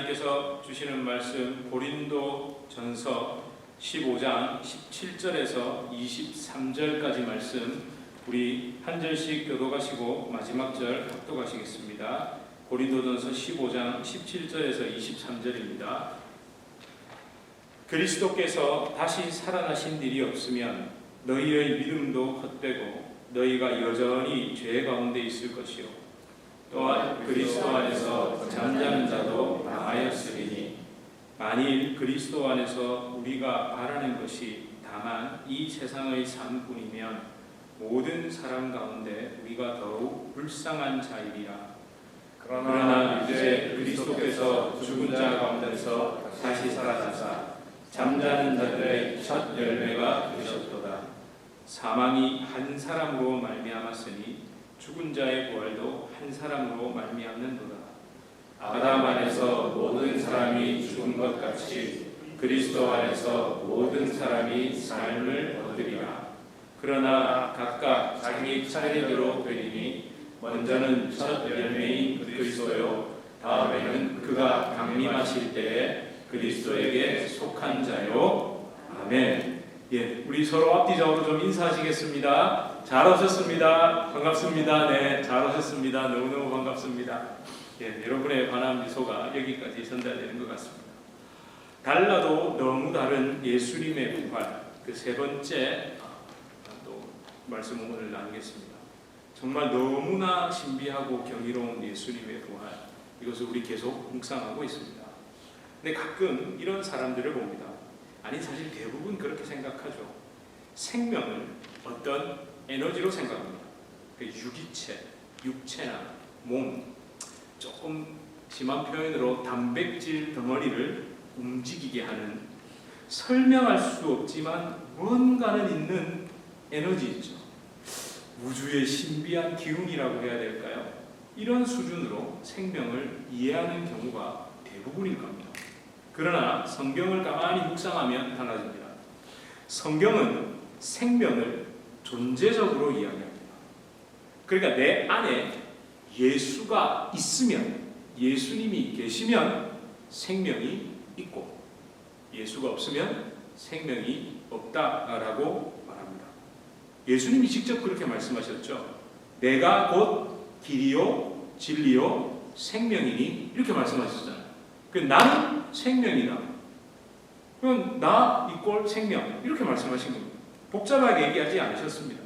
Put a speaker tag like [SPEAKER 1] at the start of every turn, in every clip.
[SPEAKER 1] 하나님께서 주시는 말씀 고린도전서 15장 17절에서 23절까지 말씀 우리 한 절씩 교독하시고 마지막 절 합독하시겠습니다. 고린도전서 15장 17절에서 23절입니다. 그리스도께서 다시 살아나신 일이 없으면 너희의 믿음도 헛되고 너희가 여전히 죄 가운데 있을 것이요 또한 그리스도 안에서 잠자는 자도 망하였으리니 만일 그리스도 안에서 우리가 바라는 것이 다만 이 세상의 삶뿐이면 모든 사람 가운데 우리가 더욱 불쌍한 자이리라. 그러나 이제 그리스도께서 죽은 자 가운데서 다시 살아나사 잠자는 자들의 첫 열매가 되셨도다. 사망이 한 사람으로 말미암았으니 죽은 자의 부활도 한 사람으로 말미암는도다. 아담 안에서 모든 사람이 죽은 것 같이 그리스도 안에서 모든 사람이 삶을 얻으리라. 그러나 각각 자기 차례대로 되리니 먼저는 첫 열매인 그리스도요 다음에는 그가 강림하실 때에 그리스도에게 속한 자요. 아멘. 예, 우리 서로 앞뒤적으로 좀 인사하시겠습니다. 잘 오셨습니다. 반갑습니다. 네, 잘 오셨습니다. 너무너무 반갑습니다. 예, 여러분의 환한 미소가 여기까지 전달되는 것 같습니다. 달라도 너무 다른 예수님의 부활, 그 세 번째 또 말씀을 오늘 나누겠습니다. 정말 너무나 신비하고 경이로운 예수님의 부활, 이것을 우리 계속 묵상하고 있습니다. 근데 가끔 이런 사람들을 봅니다. 아니 사실 대부분 그렇게 생각하죠. 생명을 어떤 에너지로 생각합니다. 유기체, 육체나 몸, 조금 심한 표현으로 단백질 덩어리를 움직이게 하는 설명할 수 없지만 뭔가는 있는 에너지 있죠. 우주의 신비한 기운이라고 해야 될까요? 이런 수준으로 생명을 이해하는 경우가 대부분일 겁니다. 그러나 성경을 가만히 묵상하면 달라집니다. 성경은 생명을 존재적으로 이야기합니다. 그러니까 내 안에 예수가 있으면, 예수님이 계시면 생명이 있고 예수가 없으면 생명이 없다라고 말합니다. 예수님이 직접 그렇게 말씀하셨죠. 내가 곧 길이요 진리요 생명이니 이렇게 말씀하셨잖아요. 나는 생명이다. 그럼 나 이꼴 생명 이렇게 말씀하신 겁니다. 복잡하게 얘기하지 않으셨습니다.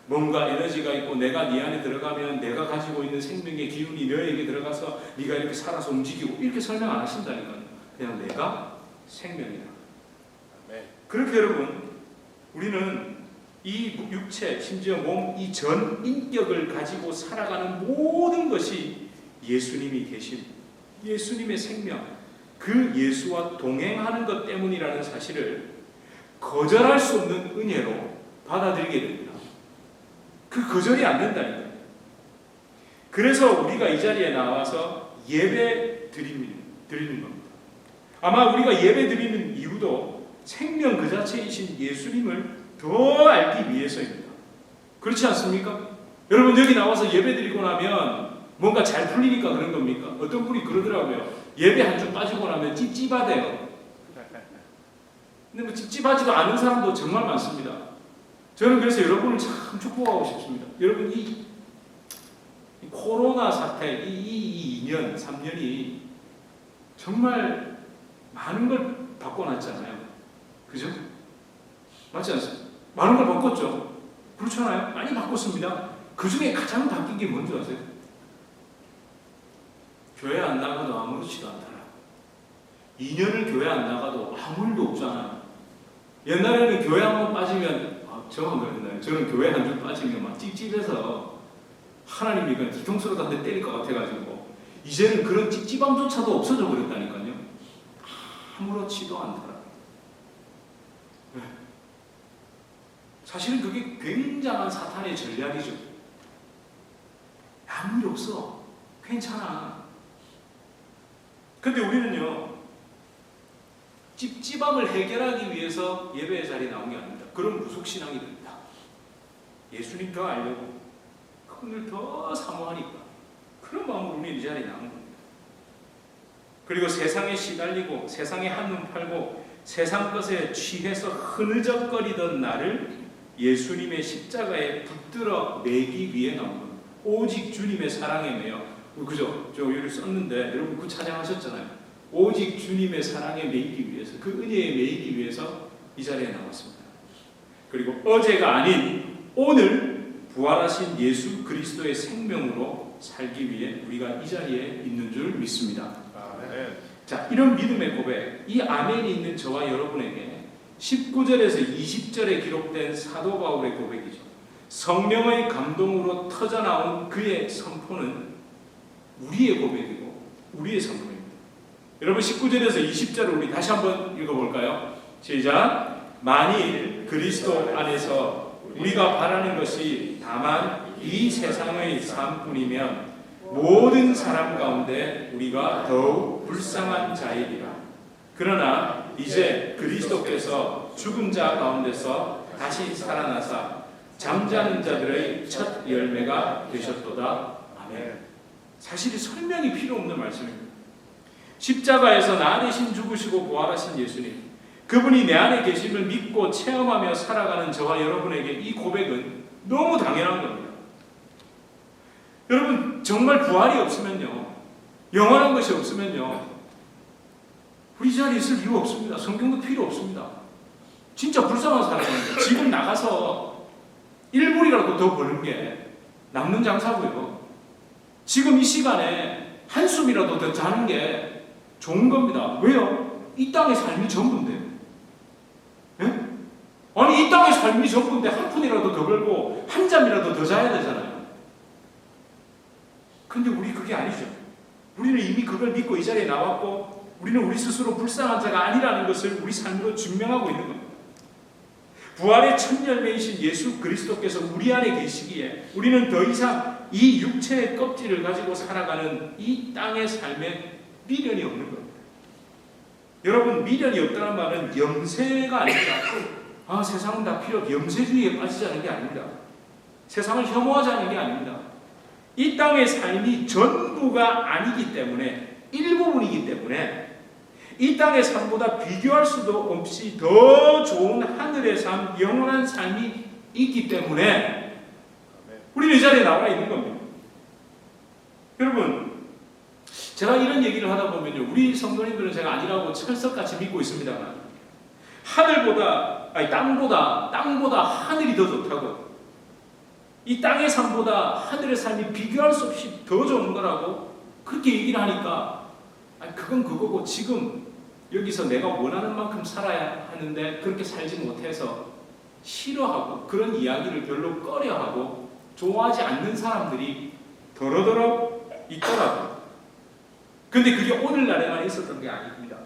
[SPEAKER 1] 뭔가 에너지가 있고 내가 네 안에 들어가면 내가 가지고 있는 생명의 기운이 너에게 들어가서 네가 이렇게 살아서 움직이고 이렇게 설명 안 하신다니까요. 그냥 내가 생명이다. 그렇게 여러분 우리는 이 육체 심지어 몸 이 전 인격을 가지고 살아가는 모든 것이 예수님이 계신 예수님의 생명 그 예수와 동행하는 것 때문이라는 사실을 거절할 수 없는 은혜로 받아들이게 됩니다. 그 거절이 안 된다니까요. 그래서 우리가 이 자리에 나와서 예배 드리는 겁니다. 아마 우리가 예배 드리는 이유도 생명 그 자체이신 예수님을 더 알기 위해서입니다. 그렇지 않습니까? 여러분 여기 나와서 예배 드리고 나면 뭔가 잘 풀리니까 그런 겁니까? 어떤 분이 그러더라고요. 예배 한 주 빠지고 나면 찝찝하대요. 근데 뭐 찝찝하지도 않은 사람도 정말 많습니다. 저는 그래서 여러분을 참 축복하고 싶습니다. 여러분 이 코로나 사태, 이 2년, 3년이 정말 많은 걸 바꿔놨잖아요. 그죠? 맞지 않습니까? 많은 걸 바꿨죠. 그렇잖아요. 많이 바꿨습니다. 그 중에 가장 바뀐 게 뭔지 아세요? 교회 안 나가도 아무렇지도 않더라. 2년을 교회 안 나가도 아무 일도 없잖아요. 옛날에는 교회 한 번 빠지면 저만 그랬나요? 저는 교회 한 주 빠지면 막 찝찝해서 하나님이 그냥 뒤통수로 한 대 때릴 것 같아가지고 이제는 그런 찝찝함조차도 없어져 버렸다니까요. 아무렇지도 않더라. 네. 사실은 그게 굉장한 사탄의 전략이죠. 아무 일 없어. 괜찮아. 근데 우리는요, 찝찝함을 해결하기 위해서 예배의 자리에 나온 게 아닙니다. 그런 무속신앙이 됩니다. 예수님 더 알려고, 그분을 더 사모하니까 그런 마음으로 우리는 이 자리에 나온 겁니다. 그리고 세상에 시달리고 세상에 한눈 팔고 세상 것에 취해서 흐느적거리던 나를 예수님의 십자가에 붙들어 매기 위해 나온 겁니다. 오직 주님의 사랑에 매여. 그죠? 저 여기 썼는데 여러분 그 찬양하셨잖아요. 오직 주님의 사랑에 매이기 위해서, 그 은혜에 매이기 위해서 이 자리에 나왔습니다. 그리고 어제가 아닌 오늘 부활하신 예수 그리스도의 생명으로 살기 위해 우리가 이 자리에 있는 줄 믿습니다. 아멘. 자, 이런 믿음의 고백, 이 아멘이 있는 저와 여러분에게 19절에서 20절에 기록된 사도 바울의 고백이죠. 성령의 감동으로 터져나온 그의 선포는 우리의 고백이고 우리의 선포입니다. 여러분 19절에서 20절을 우리 다시 한번 읽어볼까요? 시작. 만일 그리스도 안에서 우리가 바라는 것이 다만 이 세상의 삶뿐이면 모든 사람 가운데 우리가 더욱 불쌍한 자이리라. 그러나 이제 그리스도께서 죽은 자 가운데서 다시 살아나사 잠자는 자들의 첫 열매가 되셨도다. 아멘. 사실 설명이 필요 없는 말씀입니다. 십자가에서 나 대신 죽으시고 부활하신 예수님, 그분이 내 안에 계심을 믿고 체험하며 살아가는 저와 여러분에게 이 고백은 너무 당연한 겁니다. 여러분 정말 부활이 없으면요, 영원한 것이 없으면요, 우리 자리에 있을 이유 없습니다. 성경도 필요 없습니다. 진짜 불쌍한 사람입니다. 지금 나가서 1불이라도 더 버는 게 남는 장사고요. 지금 이 시간에 한숨이라도 더 자는 게 좋은 겁니다. 왜요? 이 땅의 삶이 전부인데. 예? 아니 이 땅의 삶이 전부인데 한 푼이라도 더 벌고 한 잠이라도 더 자야 되잖아요. 근데 우리 그게 아니죠. 우리는 이미 그걸 믿고 이 자리에 나왔고 우리는 우리 스스로 불쌍한 자가 아니라는 것을 우리 삶으로 증명하고 있는 겁니다. 부활의 첫 열매이신 예수 그리스도께서 우리 안에 계시기에 우리는 더 이상 이 육체의 껍질을 가지고 살아가는 이 땅의 삶에 미련이 없는 겁니다. 여러분 미련이 없다는 말은 염세가 아닙니다. 세상은 다 필요 없고 염세주의에 빠지자는 게 아닙니다. 세상을 혐오하자는 게 아닙니다. 이 땅의 삶이 전부가 아니기 때문에, 일부분이기 때문에 이 땅의 삶보다 비교할 수도 없이 더 좋은 하늘의 삶, 영원한 삶이 있기 때문에 우리는 이 자리에 나와 있는 겁니다. 여러분 제가 이런 얘기를 하다 보면요, 우리 성도님들은 제가 아니라고 철석같이 믿고 있습니다만 땅보다 하늘이 더 좋다고, 이 땅의 삶보다 하늘의 삶이 비교할 수 없이 더 좋은 거라고 그렇게 얘기를 하니까 그건 그거고 지금 여기서 내가 원하는 만큼 살아야 하는데 그렇게 살지 못해서 싫어하고 그런 이야기를 별로 꺼려하고 좋아하지 않는 사람들이 더러더러 있더라고요. 근데 그게 오늘날에만 있었던 게 아닙니다.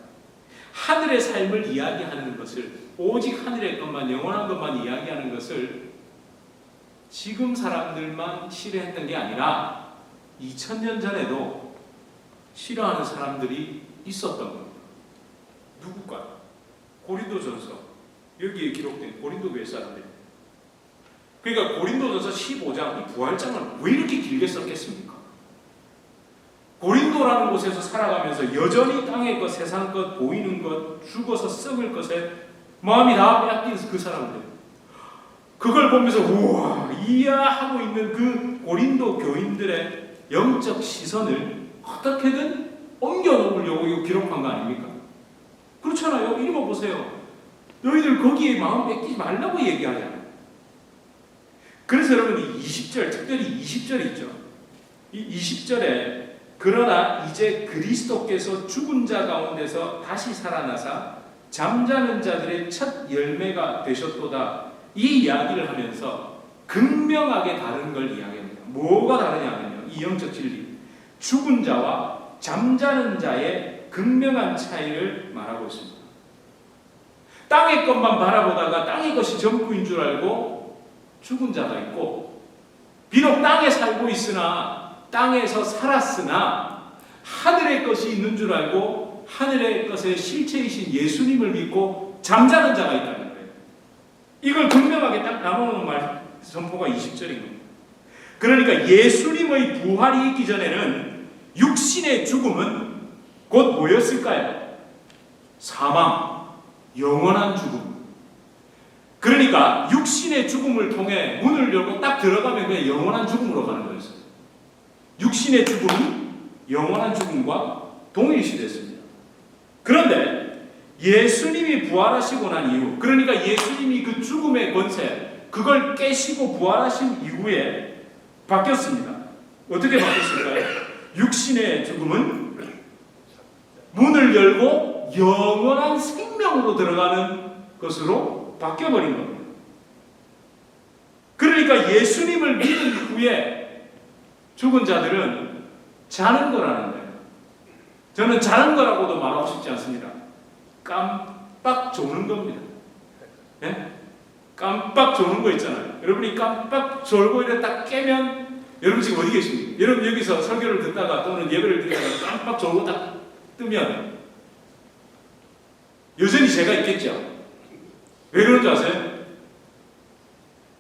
[SPEAKER 1] 하늘의 삶을 이야기하는 것을, 오직 하늘의 것만, 영원한 것만 이야기하는 것을 지금 사람들만 싫어했던 게 아니라 2000년 전에도 싫어하는 사람들이 있었던 겁니다. 누굴까요? 고린도전서, 여기에 기록된 고린도 교회 사람들. 그러니까 고린도전서 15장, 이 부활장을 왜 이렇게 길게 썼겠습니까? 고린도라는 곳에서 살아가면서 여전히 땅의 것, 세상 것, 보이는 것, 죽어서 썩을 것에 마음이 다 빼앗긴 그 사람들, 그걸 보면서 우와 이야 하고 있는 그 고린도 교인들의 영적 시선을 어떻게든 옮겨놓으려고 이거 기록한 거 아닙니까? 그렇잖아요. 읽어보세요. 너희들 거기에 마음 뺏기지 말라고 얘기하잖아요. 그래서 여러분 20절, 특별히 20절 있죠. 이 20절에 그러나 이제 그리스도께서 죽은 자 가운데서 다시 살아나사 잠자는 자들의 첫 열매가 되셨도다, 이 이야기를 하면서 극명하게 다른 걸 이야기합니다. 뭐가 다르냐면요, 이 영적 진리, 죽은 자와 잠자는 자의 극명한 차이를 말하고 있습니다. 땅의 것만 바라보다가 땅의 것이 전부인 줄 알고 죽은 자가 있고, 비록 땅에 살고 있으나 땅에서 살았으나 하늘의 것이 있는 줄 알고 하늘의 것의 실체이신 예수님을 믿고 잠자는 자가 있다는 거예요. 이걸 분명하게 딱 나누는 말, 선포가 20절인 겁니다. 그러니까 예수님의 부활이 있기 전에는 육신의 죽음은 곧 뭐였을까요? 사망, 영원한 죽음. 그러니까 육신의 죽음을 통해 문을 열고 딱 들어가면 그냥 영원한 죽음으로 가는 거였어요. 육신의 죽음이 영원한 죽음과 동일시됐습니다. 그런데 예수님이 부활하시고 난 이후, 그러니까 예수님이 그 죽음의 권세, 그걸 깨시고 부활하신 이후에 바뀌었습니다. 어떻게 바뀌었을까요? 육신의 죽음은 문을 열고 영원한 생명으로 들어가는 것으로 바뀌어버린 겁니다. 그러니까 예수님을 믿은 이후에 죽은 자들은 자는 거라는 거예요. 저는 자는 거라고도 말하고 싶지 않습니다. 깜빡 조는 겁니다. 네? 깜빡 조는 거 있잖아요. 여러분이 깜빡 졸고 이래 딱 깨면, 여러분 지금 어디 계십니까? 여러분 여기서 설교를 듣다가 또는 예배를 듣다가 깜빡 졸고 딱 뜨면 여전히 제가 있겠죠. 왜 그런 줄 아세요?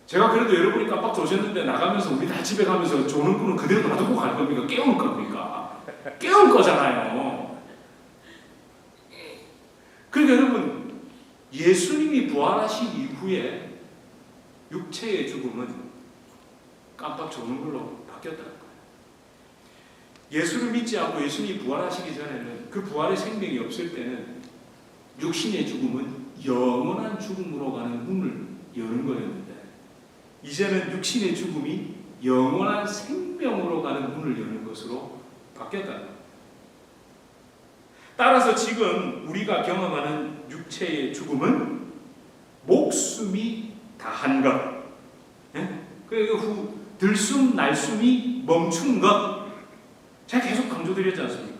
[SPEAKER 1] 제가 그래도 여러분이 깜빡 조셨는데 나가면서 우리 다 집에 가면서 조는 꾼은 그대로 놔두고 갈 겁니까? 깨울 겁니까? 깨울 거잖아요. 그러니까 여러분, 예수님이 부활하신 이후에 육체의 죽음은 깜빡 조는 걸로 바뀌었다는 거예요. 예수를 믿지 않고 예수님이 부활하시기 전에는, 그 부활의 생명이 없을 때는 육신의 죽음은 영원한 죽음으로 가는 문을 여는 거였는데, 이제는 육신의 죽음이 영원한 생명으로 가는 문을 여는 것으로 바뀌었다는 거예요. 따라서 지금 우리가 경험하는 육체의 죽음은 목숨이 다한 것, 그리고 후 들숨 날숨이 멈춘 것, 제가 계속 강조드렸지 않습니까?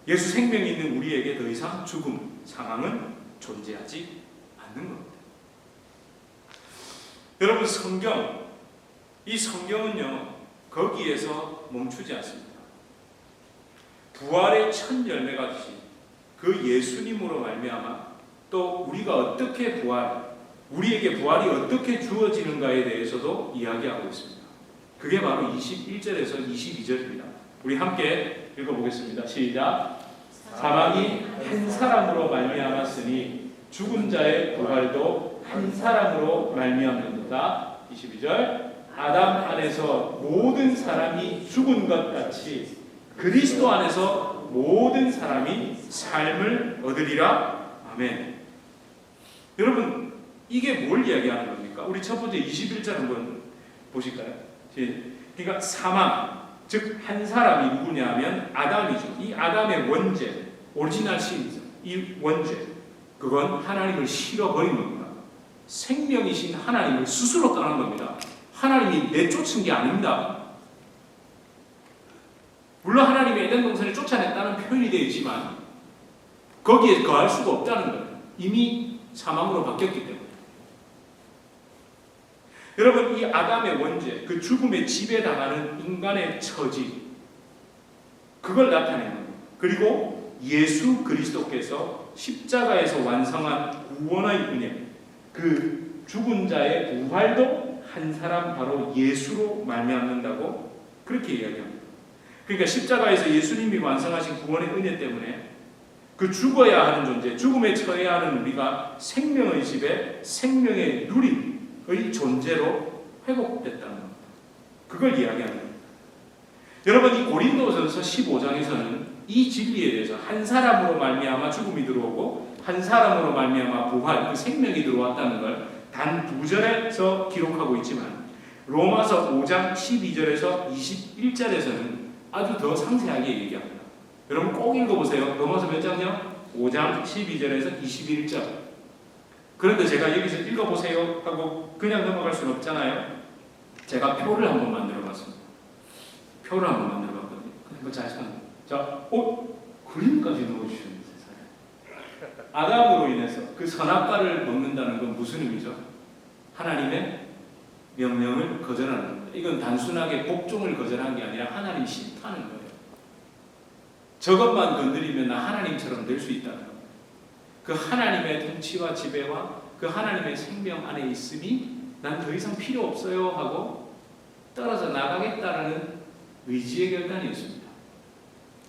[SPEAKER 1] 예수 생명이 있는 우리에게 더 이상 죽음, 상황은 존재하지 않는 겁니다. 여러분, 이 성경은요, 거기에서 멈추지 않습니다. 부활의 첫 열매가 듯이 그 예수님으로 말미암아 또 우리가 어떻게 우리에게 부활이 어떻게 주어지는가에 대해서도 이야기하고 있습니다. 그게 바로 21절에서 22절입니다. 우리 함께 읽어보겠습니다. 시작. 사망이 한 사람으로 말미암았으니 죽은 자의 부활도 한 사람으로 말미암는도다. 22절. 아담 안에서 모든 사람이 죽은 것 같이 그리스도 안에서 모든 사람이 삶을 얻으리라. 아멘. 여러분, 이게 뭘 이야기하는 겁니까? 우리 첫 번째 21절 한번 보실까요? 그러니까 사망, 즉 한 사람이 누구냐 하면 아담이죠. 이 아담의 원죄, 오리지널 신이죠. 이 원죄, 그건 하나님을 싫어버린 겁니다. 생명이신 하나님을 스스로 떠난 겁니다. 하나님이 내쫓은 게 아닙니다. 물론 하나님이 에덴 동산을 쫓아냈다는 표현이 되어 있지만 거기에 거할 수가 없다는 거예요. 이미 사망으로 바뀌었기 때문에. 여러분, 이 아담의 원죄, 그 죽음에 지배당하는 인간의 처지, 그걸 나타내는 겁니다. 그리고 예수 그리스도께서 십자가에서 완성한 구원의 은혜, 그 죽은 자의 부활도 한 사람 바로 예수로 말미암는다고 그렇게 이야기합니다. 그러니까 십자가에서 예수님이 완성하신 구원의 은혜 때문에 그 죽어야 하는 존재, 죽음에 처해야 하는 우리가 생명의 집에 생명의 누림의 존재로 회복됐다는 겁니다. 그걸 이야기합니다. 여러분, 이 고린도전서 15장에서는 이 진리에 대해서 한 사람으로 말미암아 죽음이 들어오고 한 사람으로 말미암아 부활, 그 생명이 들어왔다는 걸 단 2절에서 기록하고 있지만 로마서 5장 12절에서 21절에서는 아주 더 상세하게 얘기합니다. 여러분 꼭 읽어보세요. 로마서 몇 장이요? 5장 12절에서 21절. 그런데 제가 여기서 읽어보세요 하고 그냥 넘어갈 수는 없잖아요. 제가 표를 한번 만들어봤습니다. 표를 한번 만들어봤거든요. 한번 잘 찾아요. 자, 그림까지 넣어주셨는데 세상에. 아담으로 인해서 그 선악과를 먹는다는 건 무슨 의미죠? 하나님의 명령을 거절하는 겁니다. 이건 단순하게 복종을 거절한 게 아니라 하나님 싫다는 거예요. 저것만 건드리면 나 하나님처럼 될 수 있다는 겁니다. 그 하나님의 통치와 지배와 그 하나님의 생명 안에 있음이 난 더 이상 필요 없어요 하고 떨어져 나가겠다라는 의지의 결단이었습니다.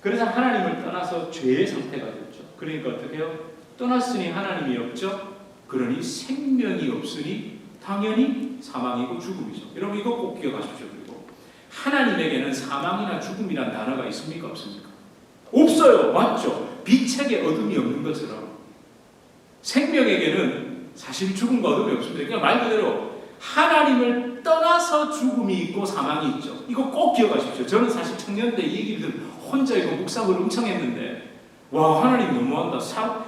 [SPEAKER 1] 그래서 하나님을 떠나서 죄의 상태가 됐죠. 그러니까 어떻게 해요? 떠났으니 하나님이 없죠. 그러니 생명이 없으니 당연히 사망이고 죽음이죠. 여러분 이거 꼭 기억하십시오. 그리고 하나님에게는 사망이나 죽음이란 단어가 있습니까? 없습니까? 없어요. 맞죠? 빛에게 어둠이 없는 것처럼 생명에게는 사실 죽음과 어둠이 없습니다. 그러니까 말 그대로 하나님을 떠나서 죽음이 있고 사망이 있죠. 이거 꼭 기억하십시오. 저는 사실 청년 때 이 얘기를 혼자 이거 묵상을 엄청 했는데 와 하나님 너무한다.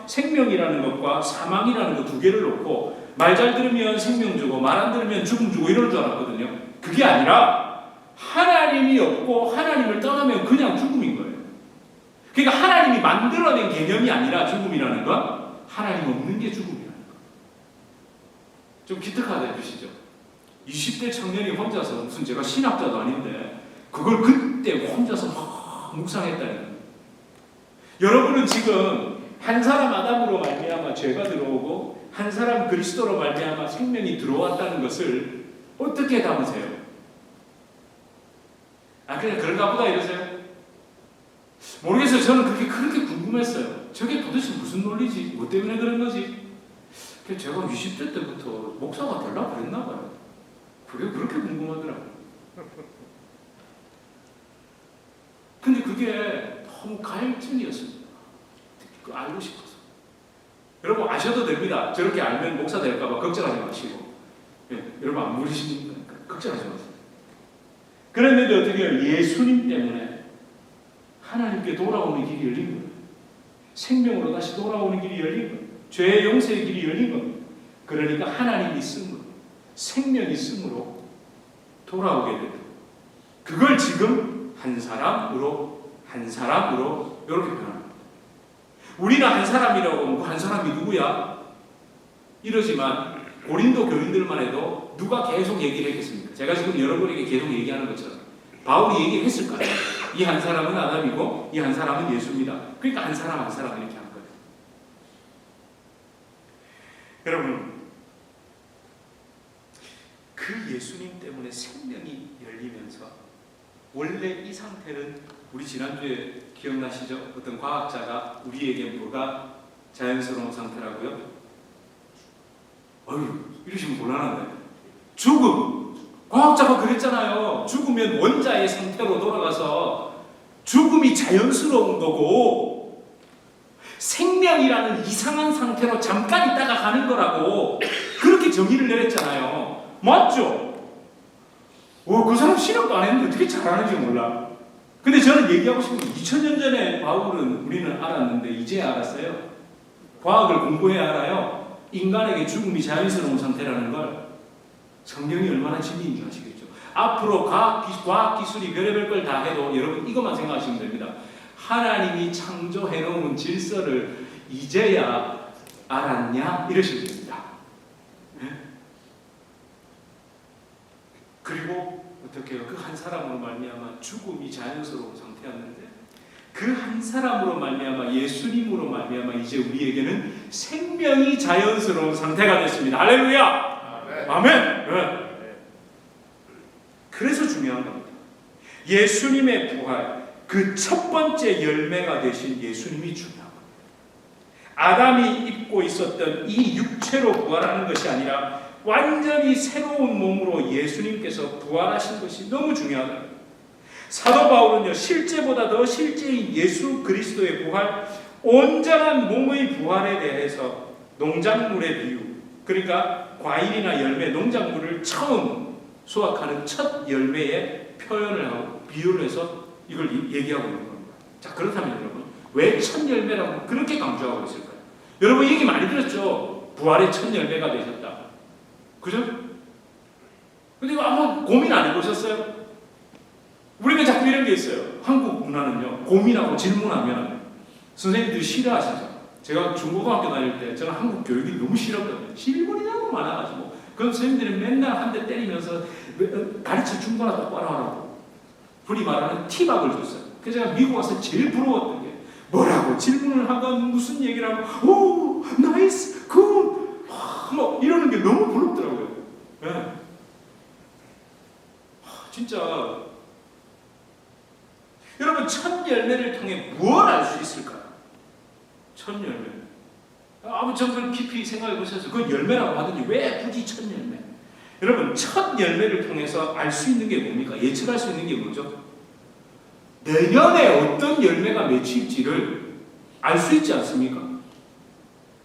[SPEAKER 1] 생명이라는 것과 사망이라는 것 두 개를 놓고 말 잘 들으면 생명 주고 말 안 들으면 죽음 주고 이럴 줄 알았거든요. 그게 아니라 하나님이 없고 하나님을 떠나면 그냥 죽음인 거예요. 그러니까 하나님이 만들어낸 개념이 아니라 죽음이라는 건 하나님 없는 게 죽음이라는 거. 좀 기특하다 해주시죠. 20대 청년이 혼자서 무슨 제가 신학자도 아닌데 그걸 그때 혼자서 막 묵상했다는 거예요. 여러분은 지금 한 사람 아담으로 말미암아 죄가 들어오고 한 사람 그리스도로 말미암아 생명이 들어왔다는 것을 어떻게 담으세요? 그냥 그런가 보다 이러세요? 모르겠어요. 저는 그렇게 궁금했어요. 저게 도대체 무슨 논리지? 뭐 때문에 그런 거지? 제가 20대 때부터 목사가 되려고 그랬나 봐요. 그게 그렇게 궁금하더라고요. 근데 그게 너무 갈증이었습니다. 알고 싶어서. 여러분 아셔도 됩니다. 저렇게 알면 목사 될까봐 걱정하지 마시고. 여러분 안 모르시니까 걱정하지 마세요. 그런데 어떻게 해요? 예수님 때문에 하나님께 돌아오는 길이 열린 거예요. 생명으로 다시 돌아오는 길이 열린 거예요. 죄의 용서의 길이 열린 겁니다. 그러니까 하나님이 있음으로 생명이 있음으로 돌아오게 됩니다. 그걸 지금 한 사람으로 이렇게 변합니다. 우리는 한 사람이라고 하면 한 사람이 누구야? 이러지만 고린도 교인들만 해도 누가 계속 얘기를 했겠습니까? 제가 지금 여러분에게 계속 얘기하는 것처럼 바울이 얘기를 했을 거예요. 이 한 사람은 아담이고 이 한 사람은 예수입니다. 그러니까 한 사람 이렇게 한 거예요. 여러분 그 예수님 때문에 생명이 열리면서 원래 이 상태는 우리 지난주에 기억나시죠? 어떤 과학자가 우리에게 뭐가 자연스러운 상태라고요? 이러시면 곤란한데 죽음! 과학자가 그랬잖아요. 죽으면 원자의 상태로 돌아가서 죽음이 자연스러운 거고 생명이라는 이상한 상태로 잠깐 있다가 가는 거라고 그렇게 정의를 내렸잖아요. 맞죠? 그 사람 신학도 안 했는데 어떻게 잘하는지 몰라. 근데 저는 얘기하고 싶은 게 2000년 전에 바울은 우리는 알았는데 이제 알았어요. 과학을 공부해야 알아요. 인간에게 죽음이 자연스러운 상태라는 걸. 성경이 얼마나 진리인지 아시겠죠? 앞으로 과학 기술이 별의별 걸 다 해도 여러분 이것만 생각하시면 됩니다. 하나님이 창조해놓은 질서를 이제야 알았냐? 이러시면 됩니다. 그리고 어떻게 해요? 그 한 사람으로 말미암아 죽음이 자연스러운 상태였는데 그 한 사람으로 말미암아 예수님으로 말미암아 이제 우리에게는 생명이 자연스러운 상태가 됐습니다. 할렐루야! 아멘! 네. 그래서 중요한 겁니다. 예수님의 부활, 그 첫 번째 열매가 되신 예수님이 중요한 겁니다. 아담이 입고 있었던 이 육체로 부활하는 것이 아니라 완전히 새로운 몸으로 예수님께서 부활하신 것이 너무 중요하다. 사도 바울은요, 실제보다 더 실제인 예수 그리스도의 부활, 온전한 몸의 부활에 대해서 농작물의 비유, 그러니까 과일이나 열매, 농작물을 처음 수확하는 첫 열매에 표현을 하고 비유를 해서 이걸 얘기하고 있는 겁니다. 자, 그렇다면 여러분, 왜 첫 열매라고 그렇게 강조하고 있을까요? 여러분 얘기 많이 들었죠? 부활의 첫 열매가 되셨다. 그죠? 근데 이거 아무 고민 안 해보셨어요? 우리가 자꾸 이런 게 있어요. 한국 문화는요, 고민하고 질문하면 선생님들이 싫어하시죠. 제가 중고등학교 다닐 때 저는 한국 교육이 너무 싫었거든요. 질문이 너무 많아가지고 그럼 선생님들이 맨날 한 대 때리면서 가르쳐 준 거나 똑바로 하라고 흔히 말하는 티박을 줬어요. 그래서 제가 미국 와서 제일 부러웠던 게 뭐라고 질문을 하건 무슨 얘기를 하고 오 나이스 굿 뭐 이러는 게 너무 부럽더라고요. 네. 진짜 여러분 여러분 첫 열매를 통해 무엇을 알 수 있을까요? 첫 열매. 아무 정도 깊이 생각해 보셔서 그건 열매라고 하더니 왜 굳이 첫 열매? 여러분 첫 열매를 통해서 알 수 있는 게 뭡니까? 예측할 수 있는 게 뭐죠? 내년에 어떤 열매가 맺힐지를 알 수 있지 않습니까?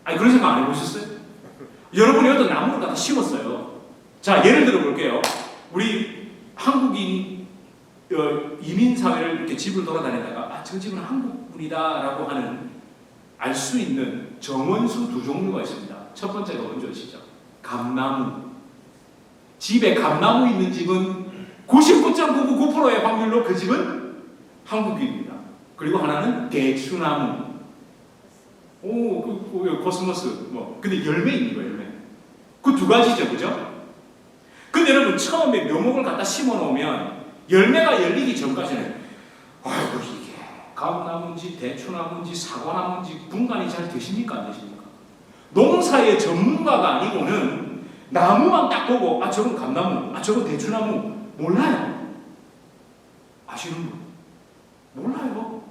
[SPEAKER 1] 아니 그런 생각 안 해보셨어요? 여러분이 어떤 나무를 갖다 심었어요. 자 예를 들어 볼게요. 우리 한국인 이민 사회를 이렇게 집을 돌아다니다가 저 집은 한국분이다라고 하는 알 수 있는 정원수 두 종류가 있습니다. 첫 번째가 뭔지 아시죠? 감나무. 집에 감나무 있는 집은 99.999%의 확률로 그 집은 한국입니다. 그리고 하나는 대추나무. 코스모스 근데 열매 있는 거예요. 열매. 그 두 가지죠, 그죠? 근데 여러분 처음에 묘목을 갖다 심어 놓으면 열매가 열리기 전까지는 아이고 이게 감나무인지 대추나무인지 사과나무인지 분간이 잘 되십니까 안 되십니까? 농사의 전문가가 아니고는 나무만 딱 보고 저건 감나무, 저건 대추나무 몰라요. 아시는 분? 몰라요.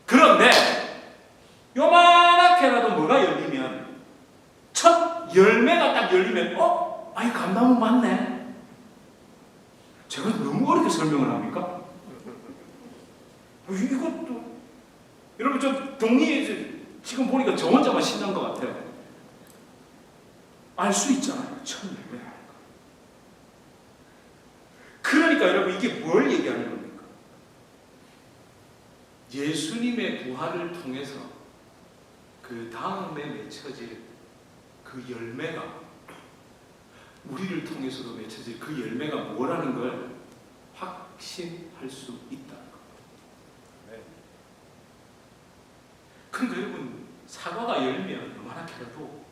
[SPEAKER 1] 그런데 요만하게라도 뭐가 열리면 첫 열매가 딱 열리면 이 감나무 맞네. 제가 너무 어렵게 설명을 합니까? 이것도 여러분 좀 동의해. 지금 보니까 저 혼자만 신난 것 같아요. 알 수 있잖아요. 첫 열매. 그러니까 여러분 이게 뭘 얘기하는 겁니까? 예수님의 부활을 통해서 그 다음에 맺혀질 그 열매가 우리를 통해서도 맺혀질 그 열매가 뭐라는 걸 확신할 수 있다는 겁니다. 그러니까 여러분 사과가 열면 요만하게라도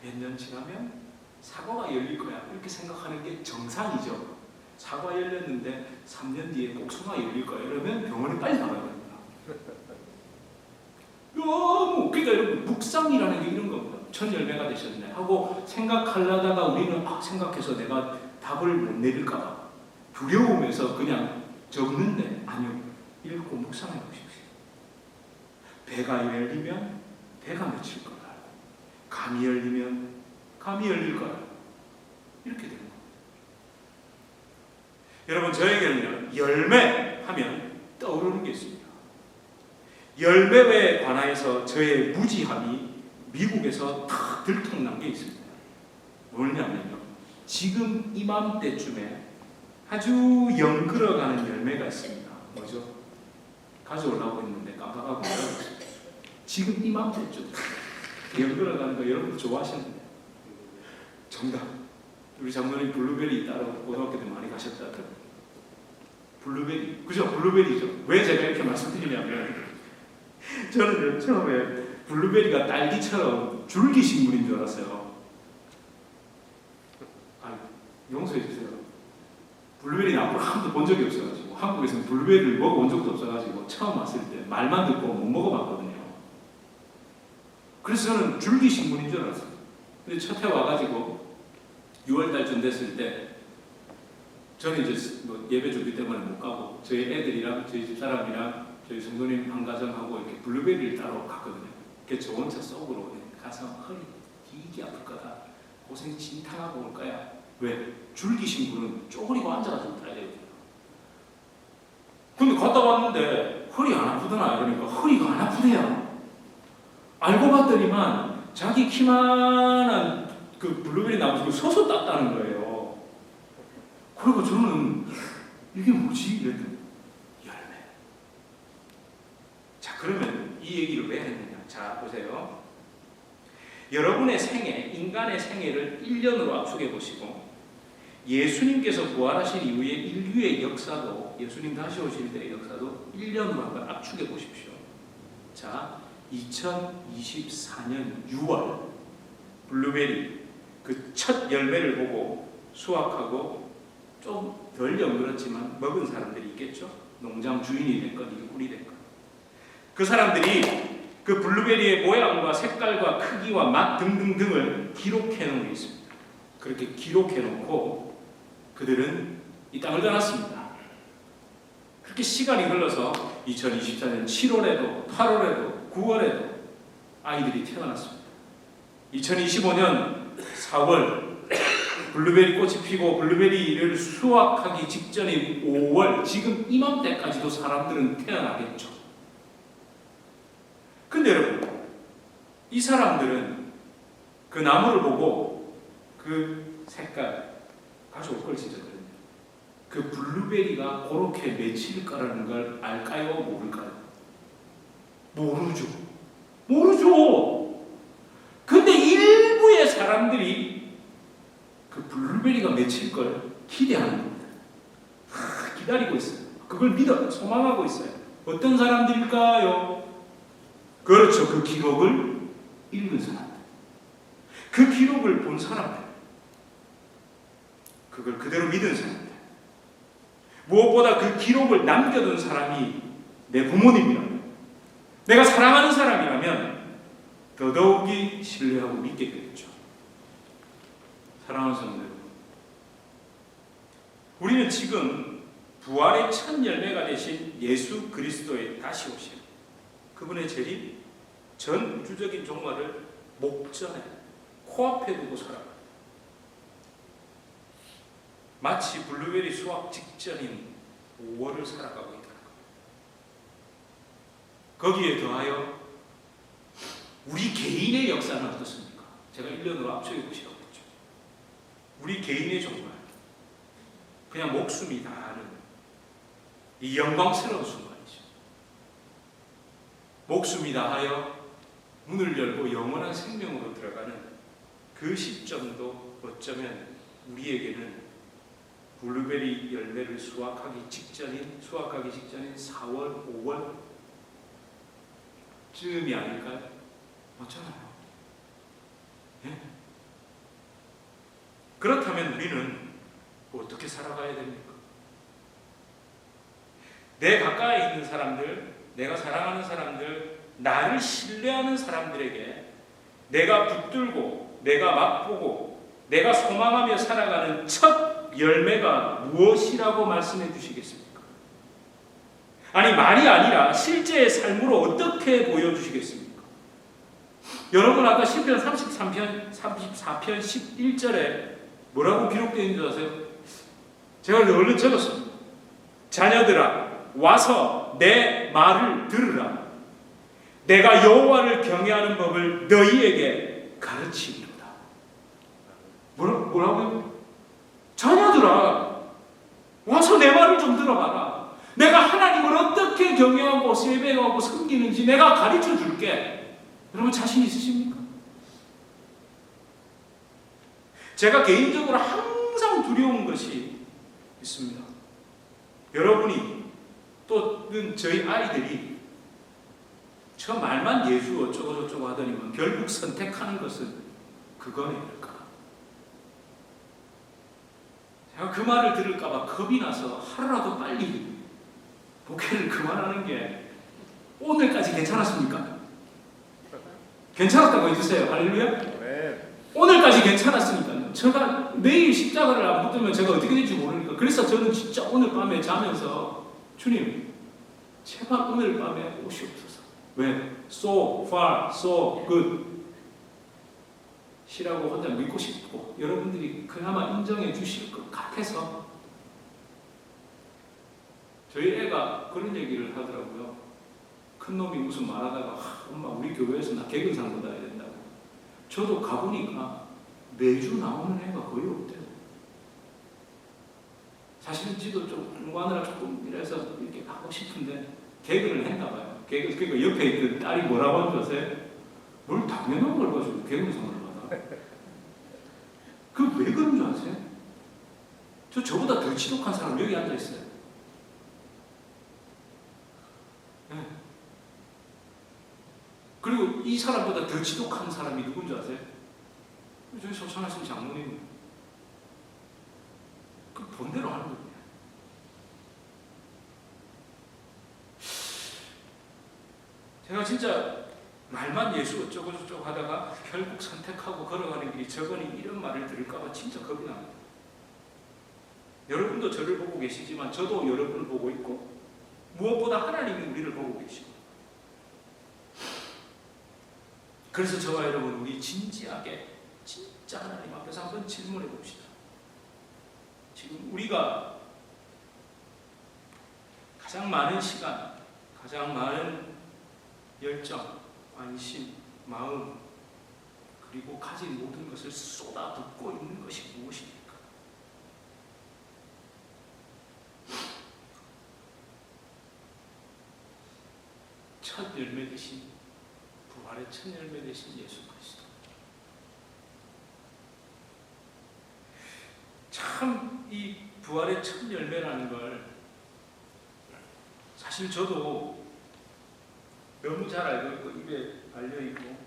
[SPEAKER 1] 몇 년 지나면 사과가 열릴 거야 이렇게 생각하는 게 정상이죠. 사과 열렸는데 3년 뒤에 복숭아 열릴 거야 이러면 병원에 빨리 가야 됩니다. 그러니까 여러분 묵상이라는 게 이런 겁니다. 첫 열매가 되셨네 하고 생각하려다가 우리는 생각해서 내가 답을 못 내릴까봐 두려움에서 그냥 적는데 아니요. 읽고 묵상해 보십시오. 배가 열리면 배가 맺힐 거다. 감이 열리면 감이 열릴 거다. 이렇게 되는 겁니다. 여러분 저에게는요 열매 하면 떠오르는 게 있습니다. 열매에 관하여서 저의 무지함이 미국에서 탁 들통난 게 있습니다. 뭐냐면요 지금 이맘때쯤에 아주 연끌어가는 열매가 있습니다. 뭐죠? 가져오려고 했는데 깜빡하고 있습니다. 지금 이맘때쯤 연끌어가는 거 여러분 좋아하시는데 정답. 우리 장모님 블루베리 따로 고등학교 때 많이 가셨다더라고요. 블루베리. 그죠? 블루베리죠. 왜 제가 이렇게 말씀드리냐면 저는 처음에 블루베리가 딸기처럼 줄기식물인 줄 알았어요. 용서해 주세요. 블루베리는 앞으로 한 번도 본 적이 없어가지고 한국에서는 블루베리를 먹어본 적도 없어가지고 처음 왔을 때 말만 듣고 못 먹어봤거든요. 그래서 저는 줄기식물인 줄 알았어요. 근데 첫 해 와가지고 6월달쯤 됐을 때 저는 이제 예배 준비 때문에 못 가고 저희 애들이랑 저희 집사람이랑 저희 성도님 한 가정하고 이렇게 블루베리를 따러 갔거든요. 그래서 저 혼자 속으로 가서 허리 되게 아플 거다. 고생 진탕하고 올 거야. 왜? 줄기식물은 쪼그리고 앉아가지고 따야 돼요. 근데 갔다 왔는데 허리 안 아프더나 이러니까 허리가 안 아프대요. 알고 봤더니만 자기 키만한 그 블루베리 나무 서서 땄다는 거예요. 그리고 저는 이게 뭐지? 이랬더니 열매. 자 그러면 이 얘기를 왜 했느냐? 자 보세요. 여러분의 생애, 인간의 생애를 1년으로 압축해 보시고 예수님께서 부활하신 이후에 인류의 역사도 예수님 다시 오실 때의 역사도 1년으로 한번 압축해 보십시오. 자 2024년 6월 블루베리 그 첫 열매를 보고 수확하고 좀 덜 연그렇지만 먹은 사람들이 있겠죠. 농장 주인이 됐건 일꾼이 됐건 그 사람들이 그 블루베리의 모양과 색깔과 크기와 맛 등등등을 기록해 놓은 게 있습니다. 그렇게 기록해 놓고 그들은 이 땅을 떠났습니다. 그렇게 시간이 흘러서 2024년 7월에도 8월에도 9월에도 아이들이 태어났습니다. 2025년 4월 블루베리 꽃이 피고 블루베리를 수확하기 직전인 5월, 지금 이맘때까지도 사람들은 태어나겠죠. 근데 여러분, 이 사람들은 그 나무를 보고 그 색깔 가져올 걸 진짜 그랬네요. 그 블루베리가 그렇게 맺힐 거라는 걸 알까요? 모를까요? 모르죠. 근데 일부의 사람들이 그 블루베리가 맺힐 걸 기대하는 겁니다. 기다리고 있어요. 그걸 믿어 소망하고 있어요. 어떤 사람들일까요? 그렇죠. 그 기록을 읽은 사람들, 그 기록을 본 사람들, 그걸 그대로 믿은 사람들, 무엇보다 그 기록을 남겨둔 사람이 내 부모님이라면, 내가 사랑하는 사람이라면 더더욱이 신뢰하고 믿게 되겠죠. 사랑하는 성도 여러분, 우리는 지금 부활의 첫 열매가 되신 예수 그리스도의 다시 오심, 그분의 재림, 전 우주적인 종말을 목전에 코앞에 두고 살아가요. 마치 블루베리 수확 직전인 5월을 살아가고 있다. 거기에 더하여 우리 개인의 역사는 어떻습니까? 제가 1년으로 앞서게 보시라고 했죠. 우리 개인의 종말, 그냥 목숨이 다하는 이 영광스러운 순간이죠. 목숨이 다하여 문을 열고 영원한 생명으로 들어가는 그 시점도 어쩌면 우리에게는 블루베리 열매를 수확하기 직전인 4월, 5월 쯤이 아닐까요? 맞잖아요. 예? 그렇다면 우리는 어떻게 살아가야 됩니까? 내 가까이 있는 사람들, 내가 사랑하는 사람들, 나를 신뢰하는 사람들에게 내가 붙들고, 내가 맛보고, 내가 소망하며 살아가는 첫 열매가 무엇이라고 말씀해 주시겠습니까? 아니, 말이 아니라 실제의 삶으로 어떻게 보여주시겠습니까? 여러분, 아까 시편 34편 11절에 뭐라고 기록되어 있는 줄 아세요? 제가 얼른 적었습니다. 자녀들아, 와서 내 말을 들으라. 내가 여호와를 경외하는 법을 너희에게 가르치리로다. 뭐라고요? 자녀들아, 와서 내 말을 좀 들어봐라. 내가 하나님을 어떻게 경외하고 예배하고 섬기는지 내가 가르쳐 줄게. 여러분, 자신 있으십니까? 제가 개인적으로 항상 두려운 것이 있습니다. 여러분이 또는 저희 아이들이 저 말만 예수 어쩌고저쩌고 하더니만 결국 선택하는 것은 그거일까? 제가 그 말을 들을까봐 겁이 나서 하루라도 빨리 목회를 그만하는 게, 오늘까지 괜찮았습니까? 괜찮았다고 해주세요. 할렐루야. 네. 오늘까지 괜찮았으니까요. 제가 내일 십자가를 안 붙들면 제가 어떻게 될지 모르니까. 그래서 저는 진짜 오늘 밤에 자면서 주님, 제발 오늘 밤에 오시옵소서. 왜? So far, so good. 시라고 혼자 믿고 싶고, 여러분들이 그나마 인정해 주실 것 같아서. 저희 애가 그런 얘기를 하더라고요. 큰 놈이 무슨 말하다가, 엄마 우리 교회에서 나 개근상 받아야 된다고. 저도 가보니까 매주 나오는 애가 거의 없대요. 사실은 지도 좀 공부하느라 조금 이래서 이렇게 하고 싶은데 개근을 했나 봐요. 그러니까 옆에 있던 딸이 뭐라고 하는 줄 아세요? 뭘 당연한 걸 가지고 개근상을 받아. 그 왜 그런 줄 아세요? 저보다 더 지독한 사람 여기 앉아 있어요. 네. 그리고 이 사람보다 더 지독한 사람이 누군지 아세요? 저희 소천하신 장모님. 그 본대로 하는 겁니다. 제가 진짜 말만 예수 어쩌고저쩌고 하다가 결국 선택하고 걸어가는 길이 저번에 이런 말을 들을까봐 진짜 겁이 납니다. 여러분도 저를 보고 계시지만 저도 여러분을 보고 있고, 무엇보다 하나님이 우리를 보고 계시고. 그래서 저와 여러분, 우리 진지하게 진짜 하나님 앞에서 한번 질문해 봅시다. 지금 우리가 가장 많은 시간, 가장 많은 열정, 관심, 마음, 그리고 가진 모든 것을 쏟아붓고 있는 것이 무엇입니까? 첫 열매 되신, 부활의 첫 열매 되신 예수 그리스도. 참 이 부활의 첫 열매라는 걸 사실 저도 너무 잘 알고 있고 입에 알려있고,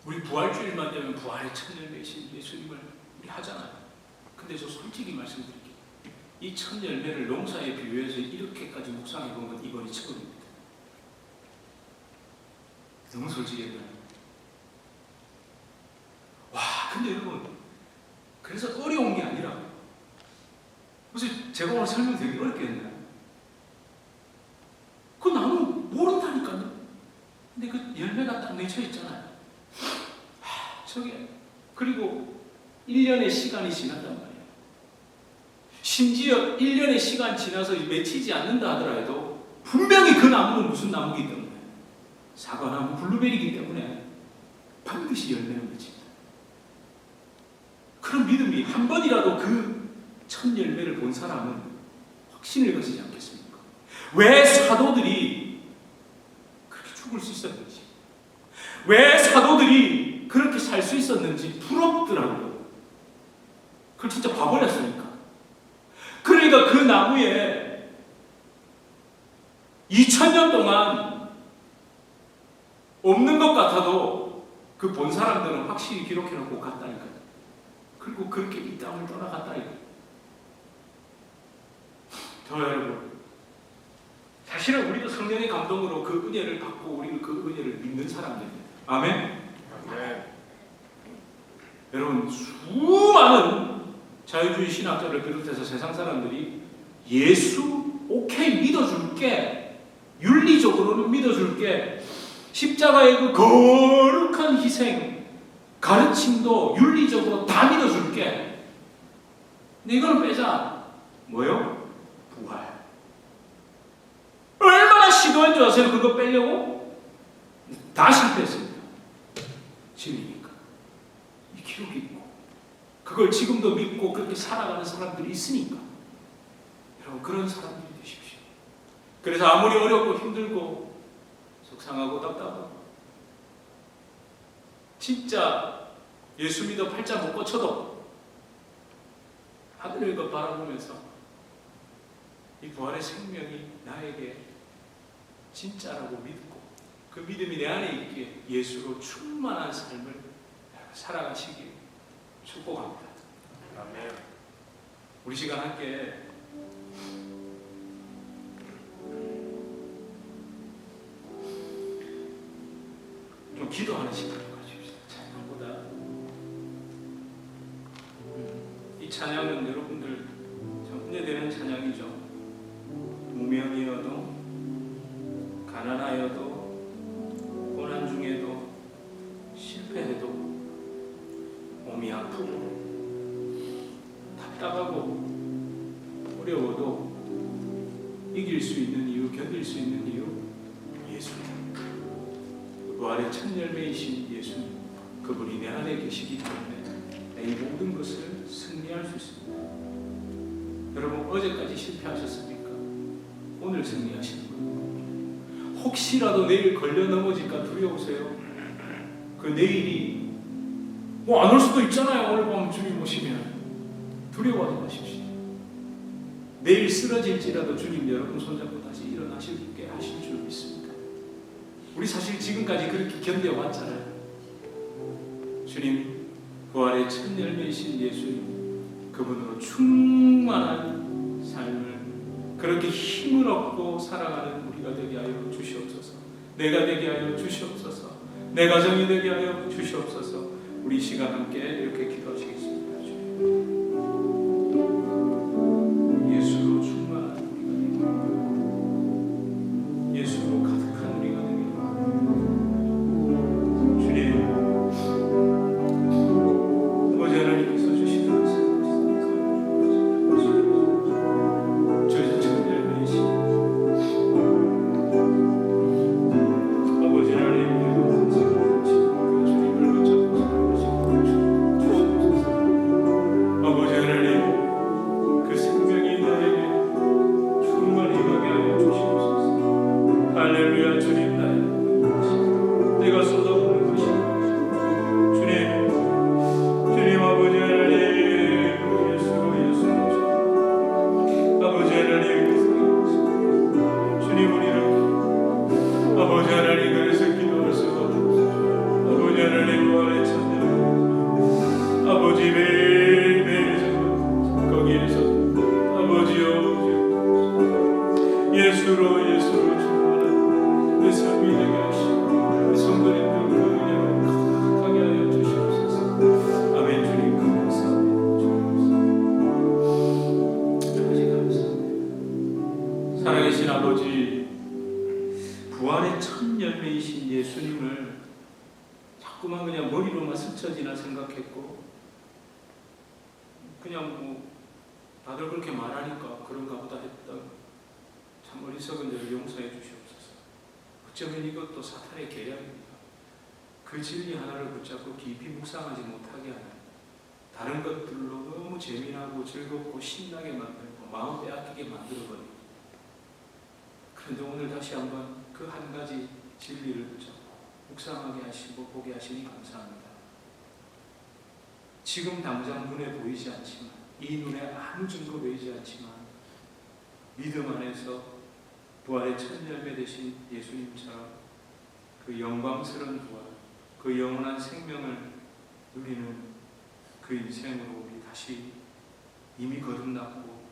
[SPEAKER 1] 우리 부활주일만 되면 부활의 첫 열매이신 예수님을 우리 하잖아요. 근데 저 솔직히 말씀드릴게요. 이 첫 열매를 농사에 비유해서 이렇게까지 묵상해 본 건 이번이 처음입니다. 너무 솔직해요. 와, 근데 여러분, 그래서 어려운 게 아니라, 무슨 제가 오늘 설명 되게 어렵게 했나요? 그 나무 모른다니까요. 근데 그 열매가 딱 맺혀 있잖아요. 저게, 그리고 1년의 시간이 지났단 말이에요. 심지어 1년의 시간 지나서 맺히지 않는다 하더라도 분명히 그 나무는 무슨 나무이기 때문에, 사과나무, 블루베리이기 때문에 반드시 열매는 맺힙니다. 그런 믿음이 한 번이라도 그 첫 열매를 본 사람은 확신을 가지지 않겠습니까? 왜 사도들이 그렇게 죽을 수 있었는지, 왜 사도들이 그렇게 살 수 있었는지 부럽더라고요. 그걸 진짜 봐버렸으니까. 그러니까 그 나무에 2000년 동안 없는 것 같아도 그 본 사람들은 확실히 기록해놓고 갔다니까요. 그리고 그렇게 이 땅을 떠나갔다니까요. 저 여러분, 사실은 우리도 성령의 감동으로 그 은혜를 받고 우리는 그 은혜를 믿는 사람들입니다. 아멘? 네. 여러분, 수많은 자유주의 신학자를 비롯해서 세상 사람들이 예수 오케이 믿어줄게, 윤리적으로는 믿어줄게, 십자가의 그 거룩한 희생, 가르침도 윤리적으로 다 믿어줄게. 근데 이거는 빼자. 뭐요? 부활. 얼마나 시도한 줄 아세요? 그거 빼려고? 다 실패했습니다. 진리니까. 이 기록이 있고, 그걸 지금도 믿고 그렇게 살아가는 사람들이 있으니까. 여러분, 그런 사람들이 되십시오. 그래서 아무리 어렵고 힘들고 속상하고 답답하고 진짜 예수 믿어 팔자 못 꽂혀도 하늘을 바라보면서 이 부활의 생명이 나에게 진짜라고 믿고 그 믿음이 내 안에 있기에 예수로 충만한 삶을 살아가시길 축복합니다. 아멘. 우리 시간 함께 좀 기도하는 시간을 가집시다. 찬양보다 이 찬양은 여러분들 참 은혜되는 찬양이죠. 무명이어도 가난하여도 고난 중에도 실패해도 몸이 아프고 답답하고 어려워도 이길 수 있는 이유, 견딜 수 있는 이유, 예수님. 부활의 첫 열매이신 예수님, 그분이 내 안에 계시기 때문에 내 이 모든 것을 승리할 수 있습니다. 여러분, 어제까지 실패하셨습니까? 오늘 승리하시는 거예요. 혹시라도 내일 걸려 넘어질까 두려우세요? 그 내일이 안 올 수도 있잖아요. 오늘 밤 주님 오시면. 두려워하지 마십시오. 내일 쓰러질지라도 주님 여러분 손잡고 다시 일어나실 수 있게 하실 줄 믿습니다. 우리 사실 지금까지 그렇게 견뎌왔잖아요. 주님, 부활의 첫 열매이신 예수님, 그분으로 충만한 삶을 그렇게 힘을 얻고 살아가는 우리가 되게 하여 주시옵소서. 내가 되게 하여 주시옵소서. 내 가정이 되게 하여 주시옵소서. 우리 시간 함께 이렇게 기도하시겠습니다. 주님. 예수로 충만한 내 삶이 되게 하시고 우리 성도님들 그 은혜로 가득하게 하여 주시옵소서. 아멘. 주님 감사합니다. 살아계신 아버지, 부활의 첫 열매이신 예수님을 자꾸만 그냥 머리로만 스쳐 지나 생각했고, 그냥 뭐 다들 그렇게 말하니까 그런가 보다 했던 참 어리석은 저를 용서해 주시옵소서. 어쩌면 이것도 사탄의 계략입니다. 그 진리 하나를 붙잡고 깊이 묵상하지 못하게 하는, 다른 것들로 너무 재미나고 즐겁고 신나게 만들고 마음 빼앗기게 만들어버립니다. 그런데 오늘 다시 한번 그 한 가지 진리를 붙잡고 묵상하게 하시고 보게 하시니 감사합니다. 지금 당장 눈에 보이지 않지만, 이 눈에 아무 증거 보이지 않지만 믿음 안에서 부활의 첫 열매 되신 예수님처럼 그 영광스러운 부활, 그 영원한 생명을 누리는 그 인생으로 우리 다시 이미 거듭났고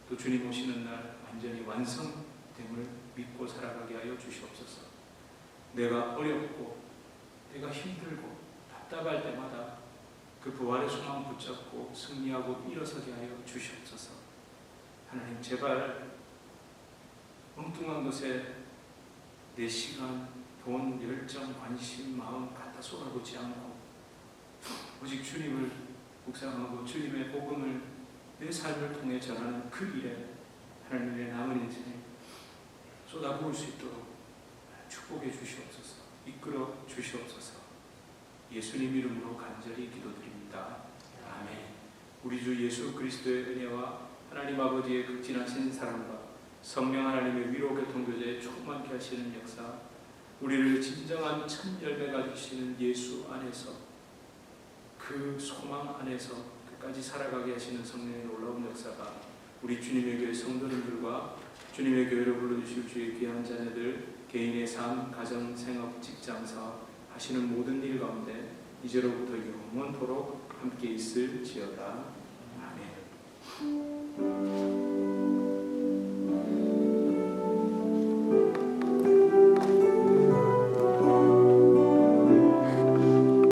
[SPEAKER 1] 또 주님 오시는 날 완전히 완성됨을 믿고 살아가게 하여 주시옵소서. 내가 어렵고 내가 힘들고 답답할 때마다 그 부활의 소망 붙잡고 승리하고 일어서게 하여 주시옵소서. 하나님, 제발 엉뚱한 것에 내 시간, 돈, 열정, 관심, 마음 갖다 쏟아붓지 않고 오직 주님을 묵상하고 주님의 복음을 내 삶을 통해 전하는 그 일에 하나님의 남은 인생에 쏟아부을 수 있도록 축복해 주시옵소서. 이끌어 주시옵소서. 예수님 이름으로 간절히 기도드립니다. 아멘. 우리 주 예수 그리스도의 은혜와 하나님 아버지의 극진하신 사랑과 성령 하나님의 위로 교통교제에 충만케 하시는 역사, 우리를 진정한 첫 열매가 주시는 예수 안에서, 그 소망 안에서 끝까지 살아가게 하시는 성령의 놀라운 역사가 우리 주님의 교회 성도님들과 주님의 교회로 불러주실 주의 귀한 자녀들 개인의 삶, 가정, 생업, 직장, 사업 하시는 모든 일 가운데 이제로부터 영원토록 함께 있을지어다. 아멘.